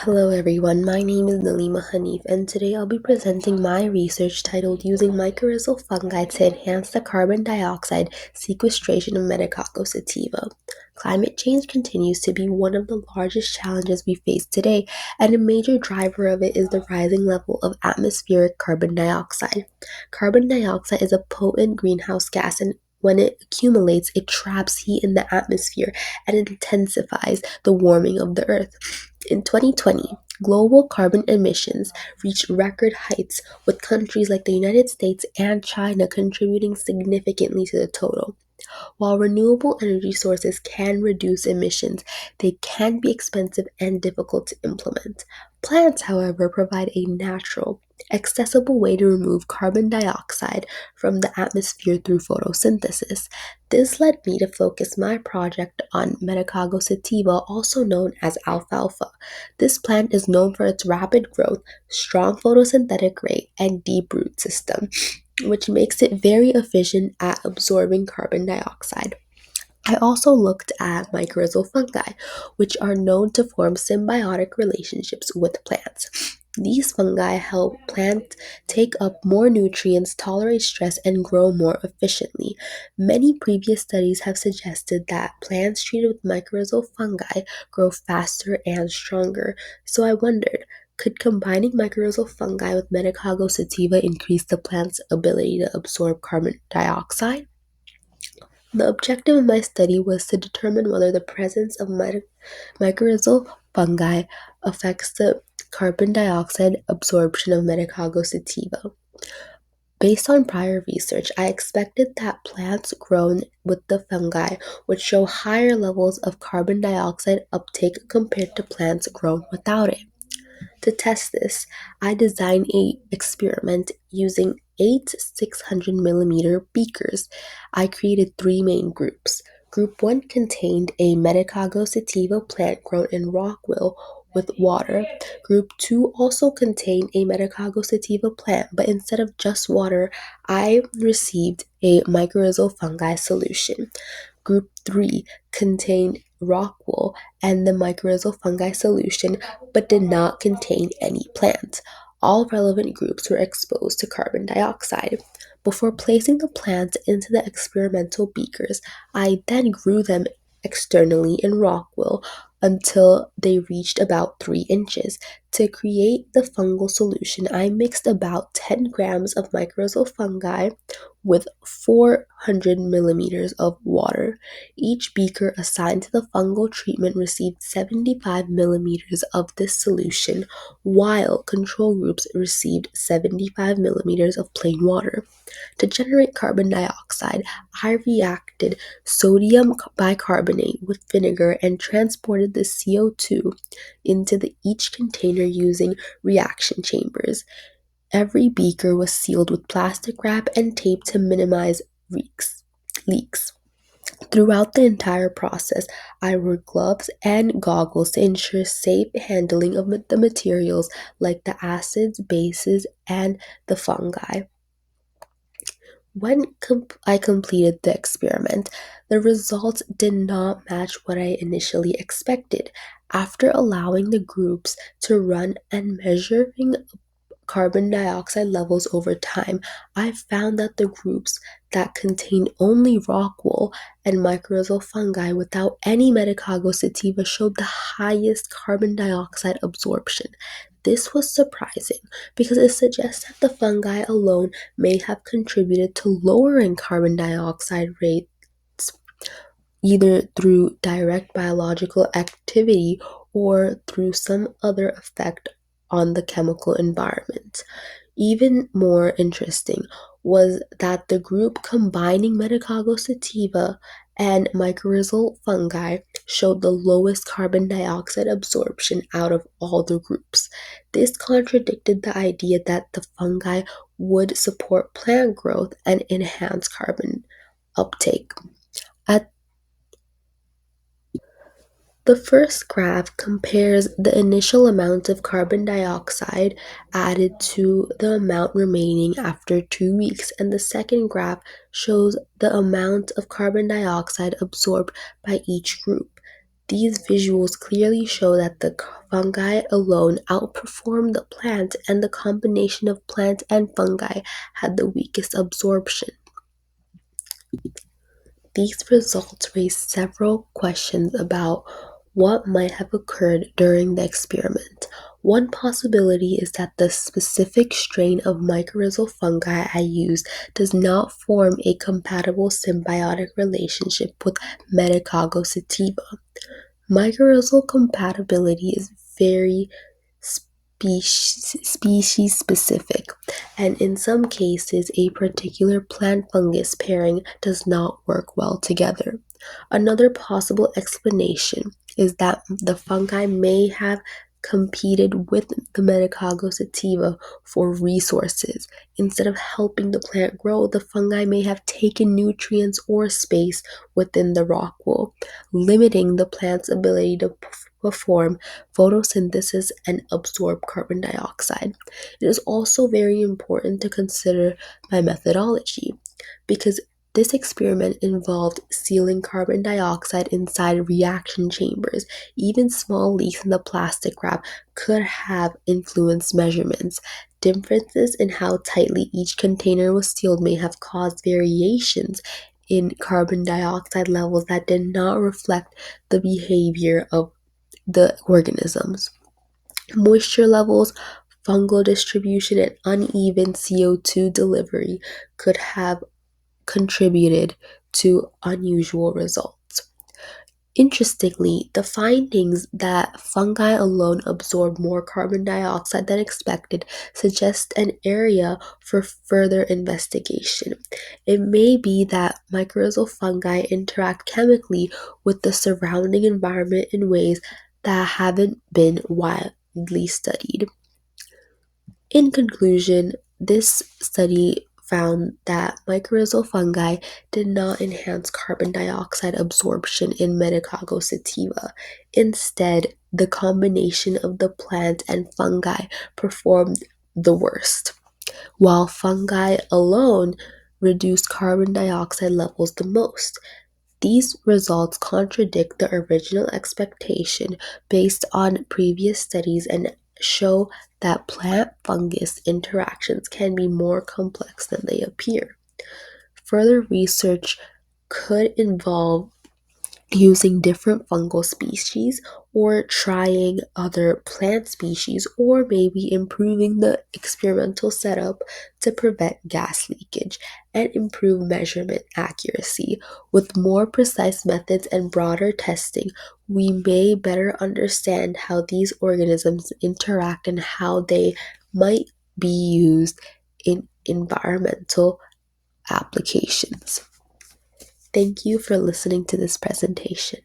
Hello everyone, my name is Nilema Hanif, and today I'll be presenting my research titled Using Mycorrhizal Fungi to Enhance the Carbon Dioxide Sequestration of Medicago sativa. Climate change continues to be one of the largest challenges we face today, and a major driver of it is the rising level of atmospheric carbon dioxide. Carbon dioxide is a potent greenhouse gas, and when it accumulates, it traps heat in the atmosphere and intensifies the warming of the earth. In 2020, global carbon emissions reached record heights, with countries like the United States and China contributing significantly to the total. While renewable energy sources can reduce emissions, they can be expensive and difficult to implement. Plants, however, provide a natural, accessible way to remove carbon dioxide from the atmosphere through photosynthesis. This led me to focus my project on Medicago sativa, also known as alfalfa. This plant is known for its rapid growth, strong photosynthetic rate, and deep root system, which makes it very efficient at absorbing carbon dioxide. I also looked at mycorrhizal fungi, which are known to form symbiotic relationships with plants. These fungi help plants take up more nutrients, tolerate stress, and grow more efficiently. Many previous studies have suggested that plants treated with mycorrhizal fungi grow faster and stronger. So I wondered, could combining mycorrhizal fungi with Medicago sativa increase the plant's ability to absorb carbon dioxide? The objective of my study was to determine whether the presence of mycorrhizal fungi affects the carbon dioxide absorption of Medicago sativa. Based on prior research, I expected that plants grown with the fungi would show higher levels of carbon dioxide uptake compared to plants grown without it. To test this, I designed an experiment using 8 600 milliliter beakers. I created three main groups. Group 1 contained a Medicago sativa plant grown in rockwool with water. Group 2 also contained a Medicago sativa plant, but instead of just water, I received a mycorrhizal fungi solution. Group 3 contained rockwool and the mycorrhizal fungi solution, but did not contain any plants. All relevant groups were exposed to carbon dioxide. Before placing the plants into the experimental beakers, I then grew them externally in rockwool until they reached about 3 inches. To create the fungal solution, I mixed about 10 grams of mycorrhizal fungi with 400 millimeters of water. Each beaker assigned to the fungal treatment received 75 millimeters of this solution, while control groups received 75 millimeters of plain water. To generate carbon dioxide, I reacted sodium bicarbonate with vinegar and transported the CO2 into each container using reaction chambers. Every beaker was sealed with plastic wrap and tape to minimize leaks. Throughout the entire process, I wore gloves and goggles to ensure safe handling of the materials like the acids, bases, and the fungi. When I completed the experiment, the results did not match what I initially expected. After allowing the groups to run and measuring carbon dioxide levels over time, I found that the groups that contained only rockwool and mycorrhizal fungi without any Medicago sativa showed the highest carbon dioxide absorption. This was surprising because it suggests that the fungi alone may have contributed to lowering carbon dioxide rates either through direct biological activity or through some other effect on the chemical environment. Even more interesting was that the group combining Medicago sativa and mycorrhizal fungi showed the lowest carbon dioxide absorption out of all the groups. This contradicted the idea that the fungi would support plant growth and enhance carbon uptake. At The first graph compares the initial amount of carbon dioxide added to the amount remaining after 2 weeks, and the second graph shows the amount of carbon dioxide absorbed by each group. These visuals clearly show that the fungi alone outperformed the plant, and the combination of plant and fungi had the weakest absorption. These results raise several questions about what might have occurred during the experiment. One possibility is that the specific strain of mycorrhizal fungi I used does not form a compatible symbiotic relationship with Medicago sativa. Mycorrhizal compatibility is very species specific, and in some cases, a particular plant fungus pairing does not work well together. Another possible explanation is that the fungi may have competed with the Medicago sativa for resources. Instead of helping the plant grow, the fungi may have taken nutrients or space within the rock wool, limiting the plant's ability to perform photosynthesis and absorb carbon dioxide. It is also very important to consider my methodology, because this experiment involved sealing carbon dioxide inside reaction chambers. Even small leaks in the plastic wrap could have influenced measurements. Differences in how tightly each container was sealed may have caused variations in carbon dioxide levels that did not reflect the behavior of the organisms. Moisture levels, fungal distribution, and uneven CO2 delivery could have contributed to unusual results. Interestingly, the findings that fungi alone absorb more carbon dioxide than expected suggest an area for further investigation. It may be that mycorrhizal fungi interact chemically with the surrounding environment in ways that haven't been widely studied. In conclusion, this study found that mycorrhizal fungi did not enhance carbon dioxide absorption in Medicago sativa. Instead, the combination of the plant and fungi performed the worst, while fungi alone reduced carbon dioxide levels the most. These results contradict the original expectation based on previous studies and show that plant-fungus interactions can be more complex than they appear. Further research could involve using different fungal species, or trying other plant species, or maybe improving the experimental setup to prevent gas leakage and improve measurement accuracy. With more precise methods and broader testing, we may better understand how these organisms interact and how they might be used in environmental applications. Thank you for listening to this presentation.